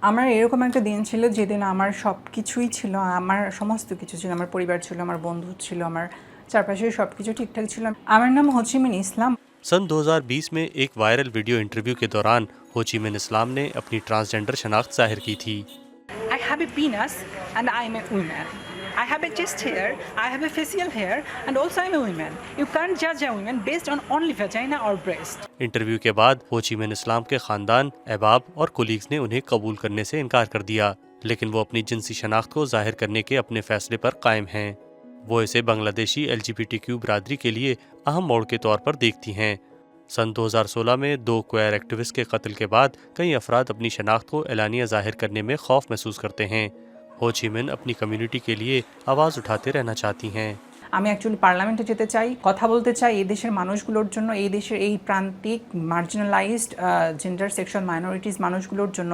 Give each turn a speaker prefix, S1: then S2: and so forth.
S1: আমার এরকম একটা দিন ছিল যেদিন আমার সবকিছুই ছিল, আমার সমস্ত কিছু ছিল, আমার পরিবার ছিল, আমার বন্ধু ছিল, আমার চারপাশের সবকিছু ঠিকঠাক ছিল। আমার নাম হো চি মিন ইসলাম।
S2: सन 2020 में एक वायरल वीडियो इंटरव्यू के दौरान हो ची मिन इस्लाम ने अपनी ट्रांसजेंडर शनाख्त जाहिर की थी।
S1: I have a penis and I am a woman. I have a chest hair, I have a facial hair, and also I'm a woman. You can't judge a woman based on only vagina or breast.
S2: Interview के बाद हो ची मिन इस्लाम के खानदान, अहबाब और colleagues ने उन्हें कबूल करने से इनकार कर दिया, लेकिन वो अपनी जिनसी शनाख्त को जाहिर करने के अपने फैसले पर कायम हैं। वो इसे बांग्लादेशी LGBTQ बरादरी के लिए अहम मोड़ के तौर पर देखती हैं। सन 2016 में 2 क्वेयर एक्टिविस्ट के कत्ल के बाद कई अफराद अपनी शनाख्त को एलानिया जाहिर करने में खौफ महसूस करते हैं। हो ची मिन अपनी कम्युनिटी के लिए आवाज़ उठाते रहना चाहती हैं।
S1: আমি অ্যাকচুয়ালি পার্লামেন্টে যেতে চাই, কথা বলতে চাই এই দেশের মানুষগুলোর জন্য, এই দেশের এই প্রান্তিক মার্জিনালাইজড জেন্ডার সেক্সুয়াল মাইনরিটিস মানুষগুলোর জন্য।